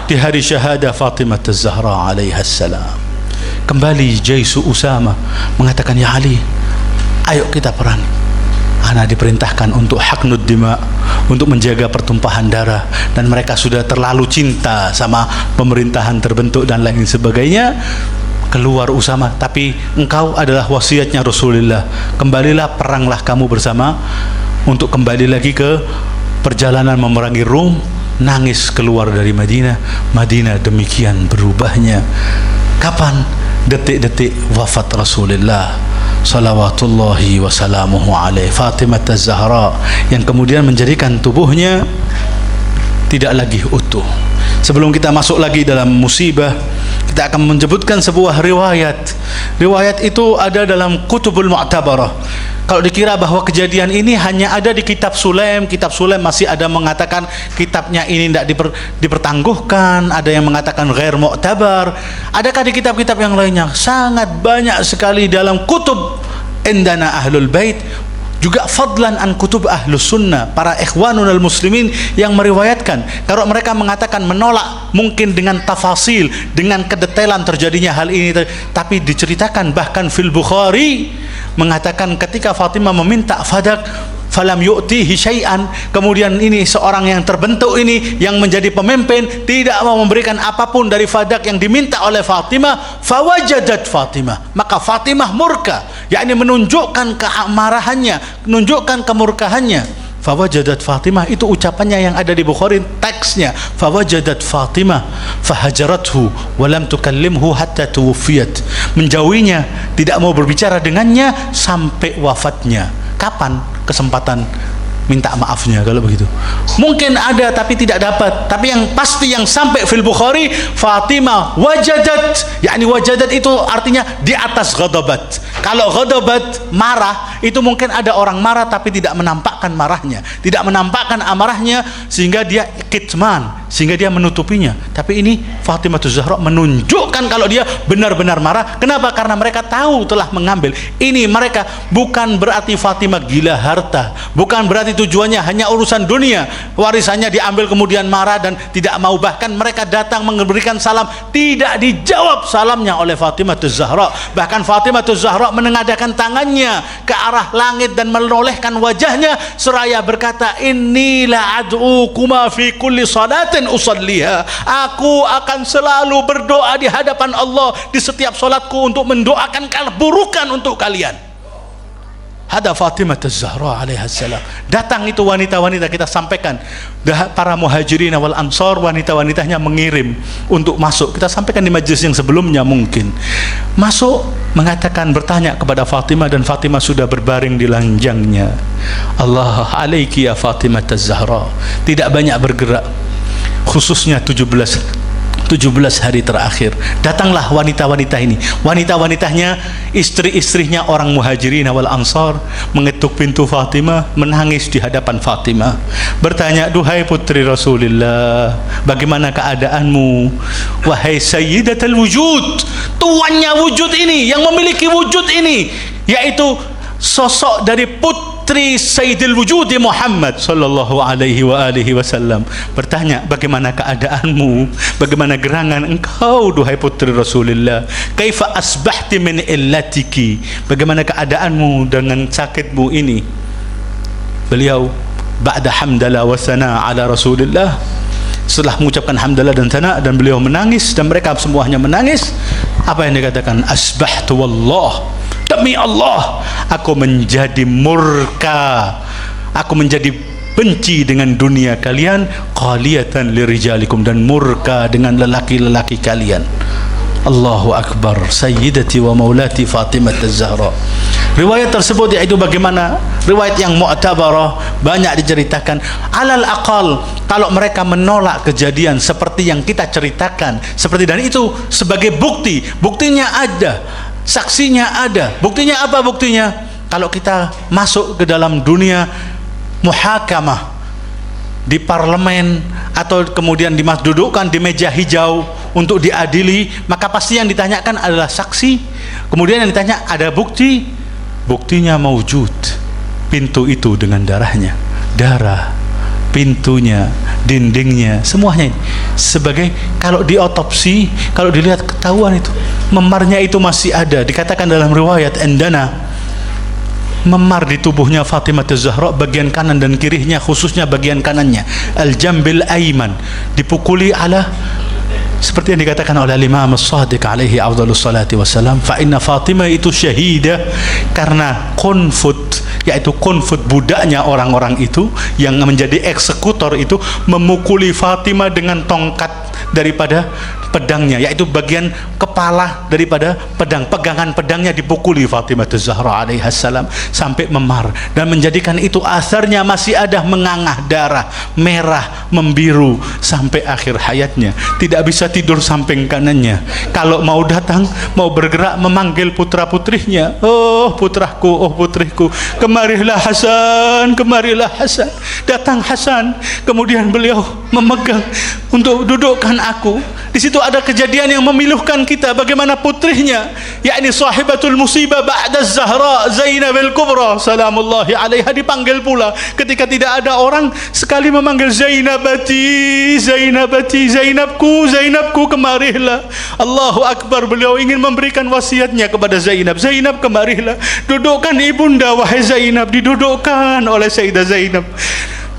di hari syahadah Fatimah Az-Zahra alaiha salam. Kembali Jaisu Usama mengatakan, ya Ali, ayo kita perang. Ana diperintahkan untuk haknud dima, untuk menjaga pertumpahan darah, dan mereka sudah terlalu cinta sama pemerintahan terbentuk dan lain sebagainya. Keluar Usama, tapi engkau adalah wasiatnya Rasulullah, kembalilah, peranglah kamu bersama, untuk kembali lagi ke perjalanan memerangi Rum. Nangis keluar dari Madinah. Madinah demikian berubahnya. Kapan? Detik-detik wafat Rasulullah salawatullahi wasalamuhu alaih. Fatimah Az-Zahra yang kemudian menjadikan tubuhnya tidak lagi utuh. Sebelum kita masuk lagi dalam musibah, kita akan menyebutkan sebuah riwayat. Riwayat itu ada dalam Kutubul Mu'tabarah. Kalau dikira bahwa kejadian ini hanya ada di kitab Sulaim, kitab Sulaim masih ada mengatakan kitabnya ini tidak dipertangguhkan, ada yang mengatakan ghair mu'tabar. Adakah di kitab-kitab yang lainnya? Sangat banyak sekali dalam kutub indana Ahlul Bait, juga fadlan an kutub Ahlus Sunnah, para ikhwanunal muslimin yang meriwayatkan. Kalau mereka mengatakan menolak mungkin dengan tafasil, dengan kedetailan terjadinya hal ini, tapi diceritakan bahkan fil Bukhari mengatakan ketika Fatimah meminta fadak falam yu'tihi syai'an, kemudian ini seorang yang terbentuk ini yang menjadi pemimpin tidak mau memberikan apapun dari fadak yang diminta oleh Fatimah, fawajadat Fatimah, maka Fatimah murka, yakni menunjukkan keamarahannya, menunjukkan kemurkahannya. Fawajadat Fatimah itu ucapannya yang ada di Bukhari, teksnya fawajadat Fatimah fahajarathu walam tukallimhu hatta tuwfiyat, menjauhinya, tidak mau berbicara dengannya sampai wafatnya. Kapan kesempatan minta maafnya kalau begitu? Mungkin ada tapi tidak dapat. Tapi yang pasti yang sampai fil Bukhari, Fatimah wajadat, yakni wajadat itu artinya di atas ghadabat. Kalau ghadabat marah, itu mungkin ada orang marah tapi tidak menampakkan marahnya, tidak menampakkan amarahnya, sehingga dia kitman, sehingga dia menutupinya. Tapi ini Fatimah Zahra menunjukkan kalau dia benar-benar marah. Kenapa? Karena mereka tahu telah mengambil. Ini mereka bukan berarti Fatimah gila harta, bukan berarti tujuannya hanya urusan dunia, warisannya diambil kemudian marah dan tidak mau. Bahkan mereka datang memberikan salam, tidak dijawab salamnya oleh Fatimah Zahra. Bahkan Fatimah Zahra Az-Zahra menengadahkan tangannya ke arah langit dan menolehkan wajahnya seraya berkata, inni la ad'ukuma fi kulli salatin usalliha. Aku akan selalu berdoa di hadapan Allah di setiap salatku untuk mendoakan keburukan untuk kalian. Hada Fatimah Az-Zahra alaiha salam. Datang itu wanita-wanita, kita sampaikan para muhajirin wal ansar, wanita-wanitanya mengirim untuk masuk. Kita sampaikan di majlis yang sebelumnya mungkin. Masuk mengatakan, bertanya kepada Fatimah, dan Fatimah sudah berbaring di ranjangnya. Allah alaiki ya Fatimah Az-Zahra. Tidak banyak bergerak, khususnya 17 hari terakhir. Datanglah wanita-wanita ini, wanita-wanitanya, istri-istrinya orang muhajirin wal ansar, mengetuk pintu Fatimah, menangis di hadapan Fatimah, bertanya, duhai putri Rasulullah, bagaimana keadaanmu wahai sayyidatul wujud, tuannya wujud ini, yang memiliki wujud ini, yaitu sosok dari putri Sayyidil Wujudi Muhammad sallallahu alaihi wa alihi wasallam. Bertanya, bagaimana keadaanmu, bagaimana gerangan engkau duhai putri Rasulullah, kaifa asbahti min illatiki, bagaimana keadaanmu dengan sakitmu ini. Beliau ba'da hamdalah wa sana ala Rasulullah, setelah mengucapkan hamdalah dan sana, dan beliau menangis dan mereka semuanya menangis. Apa yang dikatakan? Asbahtu wallah, demi Allah aku menjadi murka, aku menjadi benci dengan dunia kalian, qaliyatan lirijalikum, dan murka dengan lelaki-lelaki kalian. Allahu Akbar. Sayyidati wa maulati Fatimah Az-Zahra. Riwayat tersebut yaitu bagaimana riwayat yang mu'tabarah, banyak diceritakan. Alal aqal kalau mereka menolak kejadian seperti yang kita ceritakan, seperti, dan itu sebagai bukti, buktinya ada, saksinya ada. Buktinya apa? Buktinya kalau kita masuk ke dalam dunia muhakamah di parlemen, atau kemudian dudukkan di meja hijau untuk diadili, maka pasti yang ditanyakan adalah saksi, kemudian yang ditanya ada bukti, buktinya maujud, pintu itu dengan darahnya, darah pintunya, dindingnya, semuanya sebagai, kalau diotopsi, kalau dilihat ketahuan itu memarnya itu masih ada. Dikatakan dalam riwayat endana, memar di tubuhnya Fatimah Az-Zahra bagian kanan dan kirinya, khususnya bagian kanannya, al-jambil aiman, dipukuli ala, seperti yang dikatakan oleh Imam As-Sadiq alaihi afdhalus salati wassalam, fa inna Fatimah itu syahidah, karena konfut, yaitu konfut budaknya orang-orang itu yang menjadi eksekutor itu memukuli Fatimah dengan tongkat daripada pedangnya, yaitu bagian kepala daripada pedang, pegangan pedangnya dipukuli Fatimah Az-Zahra alaihi salam sampai memar, dan menjadikan itu asarnya masih ada, mengangah darah merah membiru sampai akhir hayatnya. Tidak bisa tidur samping kanannya, kalau mau datang, mau bergerak, memanggil putra putrinya, oh putraku, oh putriku, kemarilah Hasan, kemarilah Hasan. Datang Hasan, kemudian beliau memegang untuk dudukkan aku. Di situ ada kejadian yang memilukan kita, bagaimana putrinya, yakni sahibatul musibah ba'da Zahra, Zainab al-Kubra salamullahi alaiha, dipanggil pula ketika tidak ada orang, sekali memanggil Zainabati, Zainabati, Zainabku, Zainabku, kemarilah. Allahu Akbar. Beliau ingin memberikan wasiatnya kepada Zainab, Zainab kemarilah, dudukkan ibunda wahai Zainab. Didudukkan oleh Sayyidah Zainab,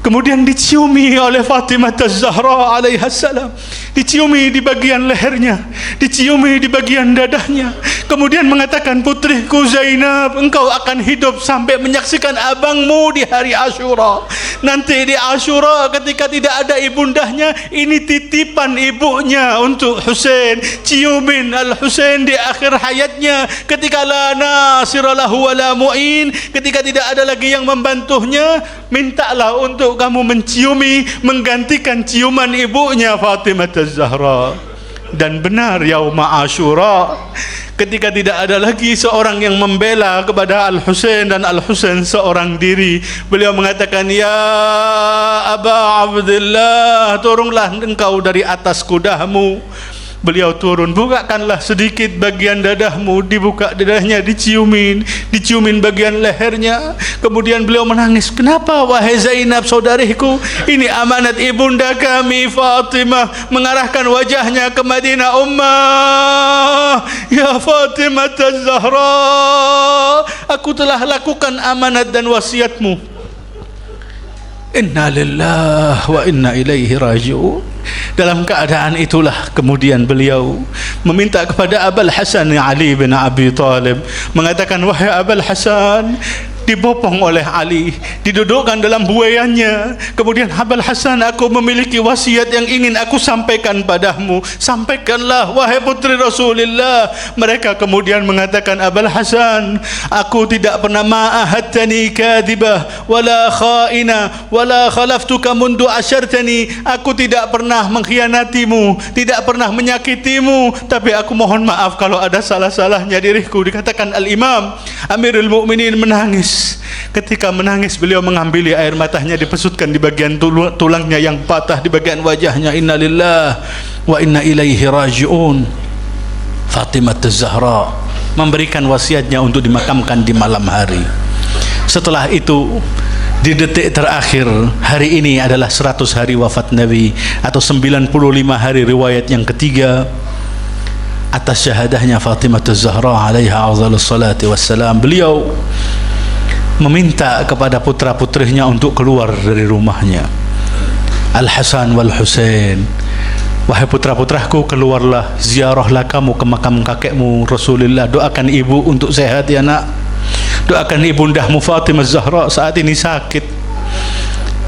kemudian diciumi oleh Fatimah Az-Zahra alaiha salam, diciumi di bagian lehernya, diciumi di bagian dadanya, kemudian mengatakan, putriku Zainab, engkau akan hidup sampai menyaksikan abangmu di hari Asyura. Nanti di Asyura ketika tidak ada ibundahnya, ini titipan ibunya untuk Husain. Ciumin Al-Husain di akhir hayatnya, ketika la nasira lahu wa la mu'in, ketika tidak ada lagi yang membantunya, mintalah untuk kamu menciumi, menggantikan ciuman ibunya Fatimah Az-Zahra. Dan benar, yauma Asyura, ketika tidak ada lagi seorang yang membela kepada Al-Husain, dan Al-Husain seorang diri, beliau mengatakan, ya Aba Abdullah, turunlah engkau dari atas kudamu, Beliau turun, bukakanlah sedikit bagian dadahmu, dibuka dadahnya, diciumin bagian lehernya. Kemudian beliau menangis, kenapa wahai Zainab saudariku, ini amanat ibunda kami Fatimah. Mengarahkan wajahnya ke Madinah, Ummah, ya Fatimah Az-Zahra, aku telah lakukan amanat dan wasiatmu. Inna lillahi wa inna ilaihi raji'un. Dalam keadaan itulah kemudian beliau meminta kepada Abul Hasan Ali bin Abi Talib, mengatakan, wahai Abul Hasan, dibopong oleh Ali, didudukkan dalam buayannya. Kemudian, Abul Hasan, aku memiliki wasiat yang ingin aku sampaikan padamu, sampaikanlah wahai putri Rasulullah. Mereka kemudian mengatakan, Abul Hasan, aku tidak pernah ma'ahadtani kadibah wala khaina wala khalaftuka mundu asyartani. Aku tidak pernah mengkhianatimu, tidak pernah menyakitimu, tapi aku mohon maaf kalau ada salah-salahnya diriku. Dikatakan Al-Imam Amirul Mukminin menangis. Ketika menangis, beliau mengambil air matanya, dipesutkan di bagian tulangnya yang patah, di bagian wajahnya. Inna lillahi wa inna ilaihi raji'un. Fatimah Az-Zahra memberikan wasiatnya untuk dimakamkan di malam hari. Setelah itu, di detik terakhir, hari ini adalah 100 hari wafat Nabi, atau 95 hari riwayat yang ketiga atas syahadahnya Fatimah Az-Zahra alaiha afdhalus salati wassalam. Beliau meminta kepada putra-putrinya untuk keluar dari rumahnya. Al-Hasan wal Husain, wahai putra-putraku, keluarlah, ziarahlah kamu ke makam kakekmu Rasulullah. Doakan ibu untuk sehat ya nak. Doakan ibundahmu Fatimah Az-Zahra saat ini sakit.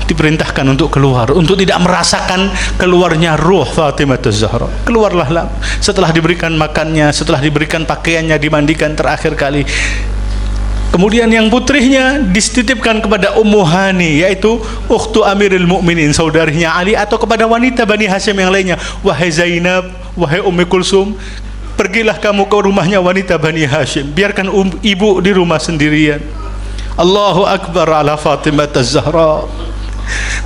Diperintahkan untuk keluar, untuk tidak merasakan keluarnya ruh Fatimah Az-Zahra. Keluarlah lah. Setelah diberikan makannya, setelah diberikan pakaiannya, dimandikan terakhir kali. Kemudian yang putrinya dititipkan kepada Ummu Hani, yaitu ukhtu Amirul Mukminin, saudarinya Ali, atau kepada wanita Bani Hashim yang lainnya. Wahai Zainab, wahai Ummi Kulsum, pergilah kamu ke rumahnya wanita Bani Hashim, biarkan ibu di rumah sendirian. Allahu Akbar ala Fatimah Az-Zahra.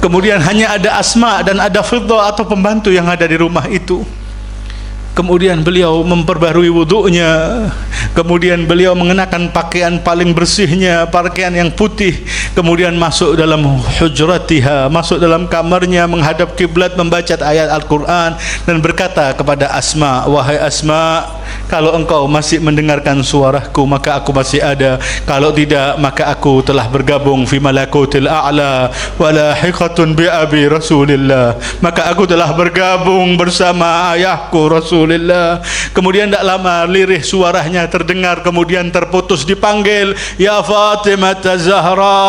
Kemudian hanya ada Asma dan ada Fiddah atau pembantu yang ada di rumah itu. Kemudian beliau memperbarui wudunya. Kemudian beliau mengenakan pakaian paling bersihnya, pakaian yang putih. Kemudian masuk dalam hujratiha, masuk dalam kamarnya, menghadap kiblat, membaca ayat Al-Quran dan berkata kepada Asma, wahai Asma, kalau engkau masih mendengarkan suaraku maka aku masih ada, kalau tidak maka aku telah bergabung fi malakutil a'la wa lahiqatun bi abi Rasulillah, maka aku telah bergabung bersama ayahku Rasulullah. Kemudian tidak lama lirih suaranya terdengar, kemudian terputus, dipanggil, ya Fatimah Az-Zahra,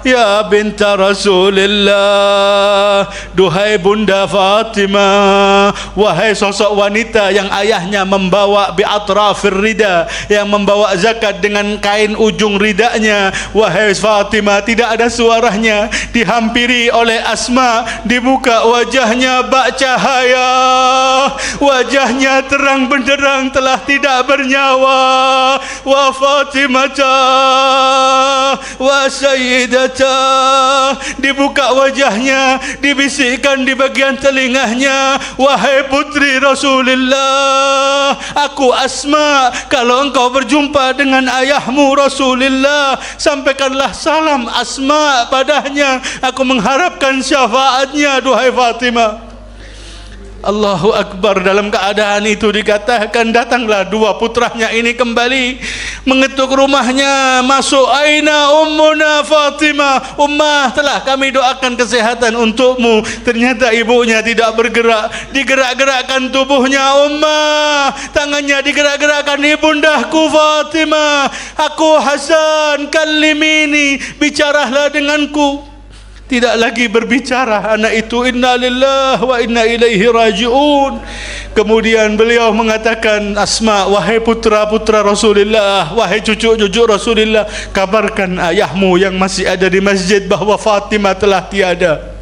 ya binta Rasulillah, duhai bunda Fatimah, wahai sosok wanita yang ayahnya membawa bi'atrafir rida, yang membawa zakat dengan kain ujung ridanya. Wahai Fatimah, tidak ada suaranya, dihampiri oleh Asma, dibuka wajahnya bak cahaya, wajahnya terang benderang, telah tidak bernyawa. Wa Fatimata wa Sayyidata, dibuka wajahnya, dibisikkan di bagian telingahnya, wahai putri Rasulullah, aku Asma, kalau engkau berjumpa dengan ayahmu Rasulullah, sampaikanlah salam Asma padanya, aku mengharapkan syafaatnya, duhai Fatimah. Allahu Akbar. Dalam keadaan itu dikatakan datanglah dua putranya ini kembali mengetuk rumahnya, masuk, aina ummuna Fatimah, ummah, telah kami doakan kesehatan untukmu. Ternyata ibunya tidak bergerak, digerak-gerakkan tubuhnya ummah, tangannya digerak-gerakkan, ibundahku Fatimah, aku Hasan, kallimini, bicaralah denganku. Tidak lagi berbicara anak itu. Inna lillahi wa inna ilaihi raji'un. Kemudian beliau mengatakan, Asma, wahai putra-putra Rasulullah, wahai cucu-cucu Rasulullah, kabarkan ayahmu yang masih ada di masjid bahwa Fatimah telah tiada.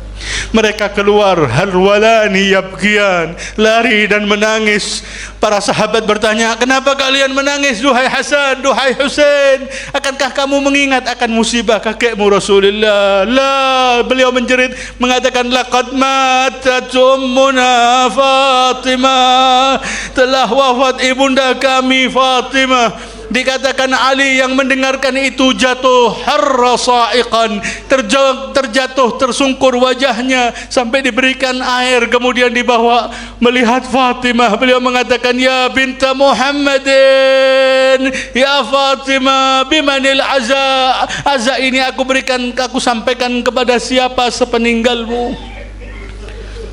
Mereka keluar harwalani yabkiyan, lari dan menangis. Para sahabat bertanya, kenapa kalian menangis duhai Hasan, duhai Husain? Akankah kamu mengingat akan musibah kakekmu Rasulullah? La, beliau menjerit mengatakan, laqad matat ummuna Fatimah, telah wafat ibunda kami Fatimah. Dikatakan Ali yang mendengarkan itu jatuh harrasaiqan, terjatuh tersungkur wajahnya sampai diberikan air, kemudian dibawa melihat Fatimah. Beliau mengatakan, ya binta Muhammadin, ya Fatimah, bimanil aza, aza ini aku sampaikan kepada siapa sepeninggalmu?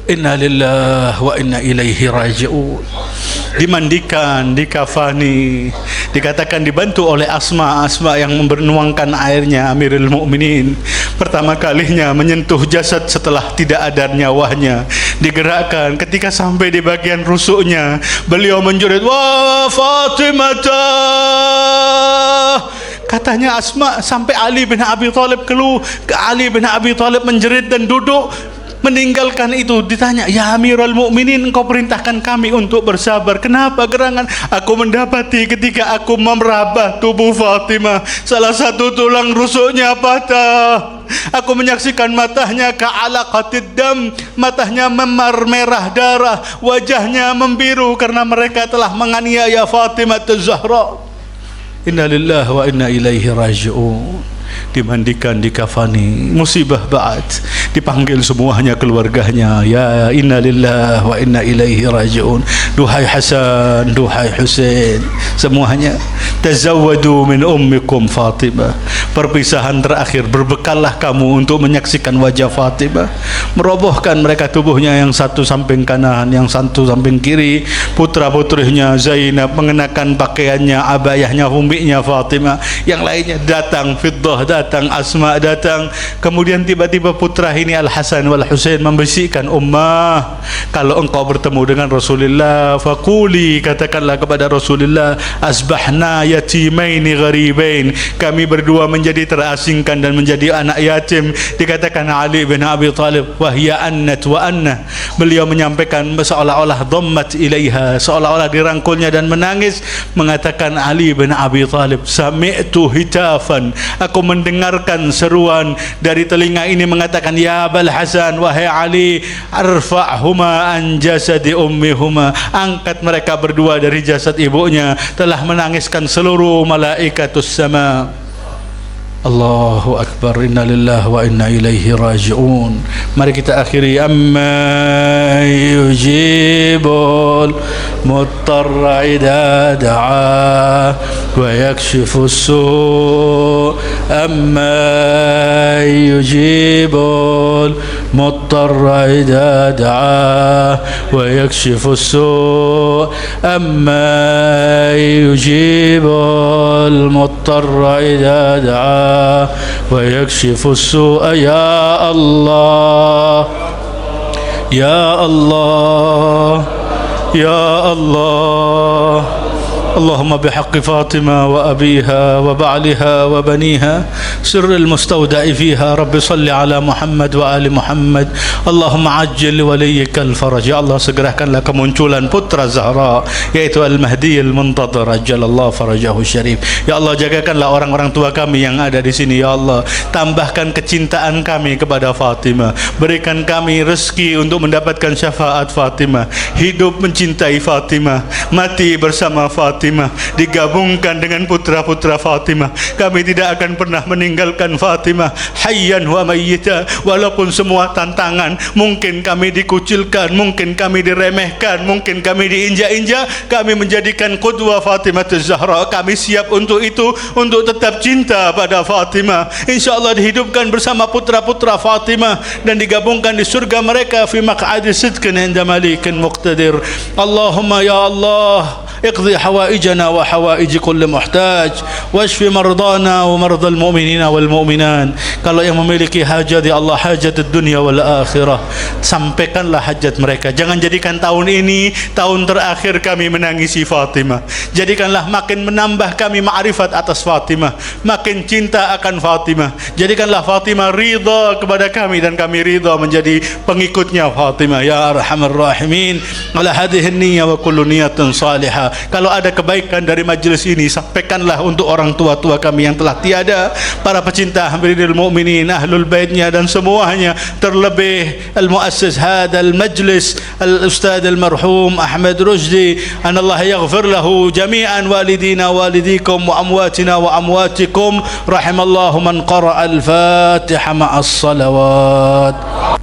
Inna lillahi wa inna ilaihi raji'un. Dimandikan, dikafani, dikatakan dibantu oleh Asma yang menuangkan airnya. Amirul Mukminin pertama kalinya menyentuh jasad setelah tidak ada nyawanya, digerakkan. Ketika sampai di bagian rusuknya, beliau menjerit, wah Fatimah. Katanya Asma sampai Ali bin Abi Thalib Ali bin Abi Thalib menjerit dan duduk meninggalkan itu. Ditanya, ya Amirul Mukminin, engkau perintahkan kami untuk bersabar, kenapa gerangan? Aku mendapati ketika aku meraba tubuh Fatimah, salah satu tulang rusuknya patah. Aku menyaksikan matanya ka'alaqatid dam, matanya merah darah, wajahnya membiru karena mereka telah menganiaya Fatimah Az-Zahra. Inna lillahi wa inna ilaihi raji'un. Dimandikan, dikafani, musibah ba'd, dipanggil semuanya keluarganya, ya inna lillahi wa inna ilaihi raji'un. Duhai Hasan, duhai Husain, semuanya tazawwadu min ummikum Fatimah. Perpisahan terakhir, berbekallah kamu untuk menyaksikan wajah Fatimah. Merobohkan mereka tubuhnya, yang satu samping kanan, yang satu samping kiri. Putra-putrinya Zainab mengenakan pakaiannya, abayahnya, humbinya Fatimah. Yang lainnya datang, Fiddah datang, Asma datang. Kemudian tiba-tiba putra ini Al-Hasan wal Husain membisikkan, Ummah, kalau engkau bertemu dengan Rasulullah, faquli, katakanlah kepada Rasulullah, asbahna yatimaini gharibain, kami berdua menjadi terasingkan dan menjadi anak yatim. Dikatakan Ali bin Abi Thalib, wahya annat wa anna, beliau menyampaikan seolah-olah dhammat ilaiha, seolah-olah dirangkulnya dan menangis, mengatakan Ali bin Abi Thalib, sami'tu hitafan, aku mendengarkan seruan dari telinga ini mengatakan, ya Abul Hasan, wahai Ali, arfa'huma an jasadi ummihuma, angkat mereka berdua dari jasad ibunya. Telah menangiskan seluruh malaikatus sama. Allahu Akbar. Inna lillahi wa inna ilaihi raji'un. Mari kita akhiri. Amma yujibul muttarra idha da'a wa yakshifu su'. Amma yujibul muttarra idha da'a wa yakshifu su'. Amma yujibul muttarra idha da'a ويكشف السوء يا الله يا الله يا الله. اللهم بحق فاطمة وأبيها وبعلها وبنيها سر المستودع فيها رب صل على محمد وآل محمد. اللهم عجل وليك الفرج. Ya Allah, segerakanlah kemunculan putra Zahra, yaitu Al-Mahdi Al-Muntadhir ajjalallahu farajahu syarif. Ya Allah, jagakanlah orang-orang tua kami yang ada di sini. Ya Allah, tambahkan kecintaan kami kepada Fatimah, berikan kami rezeki untuk mendapatkan syafaat Fatimah, hidup mencintai Fatimah, mati bersama Fatimah, digabungkan dengan putra-putra Fatimah. Kami tidak akan pernah meninggalkan Fatimah hayyan wa mayyita. Walaupun semua tantangan, mungkin kami dikucilkan, mungkin kami diremehkan, mungkin kami diinjak-injak, kami menjadikan qudwah Fatimah Az-Zahra. Kami siap untuk itu, untuk tetap cinta pada Fatimah. InsyaAllah dihidupkan bersama putra-putra Fatimah dan digabungkan di surga mereka fi maq'adi sidqin inda malikin muqtadir. Allahumma ya Allah, اقضي حوائجنا وحوائج كل محتاج واشف مرضانا ومرضى المؤمنين والمؤمنات. Kalau yang memiliki hajat, ya Allah, hajat dunia wal akhirah, sampaikanlah hajat mereka. Jangan jadikan tahun ini tahun terakhir kami menangisi Fatimah. Jadikanlah makin menambah kami ma'rifat atas Fatimah, makin cinta akan Fatimah. Jadikanlah Fatimah ridha kepada kami dan kami ridha menjadi pengikutnya Fatimah, ya arhamar rahimin. Ala hadhihi niyyah wa kullu niyatin salihah. Kalau ada kebaikan dari majlis ini, sampaikanlah untuk orang tua-tua kami yang telah tiada, para pecinta Hamidil Mu'minin, ahlul baitnya dan semuanya, terlebih al-muassis hadzal majlis al-ustaz al-marhum Ahmad Rusdi, an Allah yaghfir lahu jami'an walidina walidikum wa amwatina wa amwatikum. Rahimallahu man qara'a al-Fatiha ma'as salawat.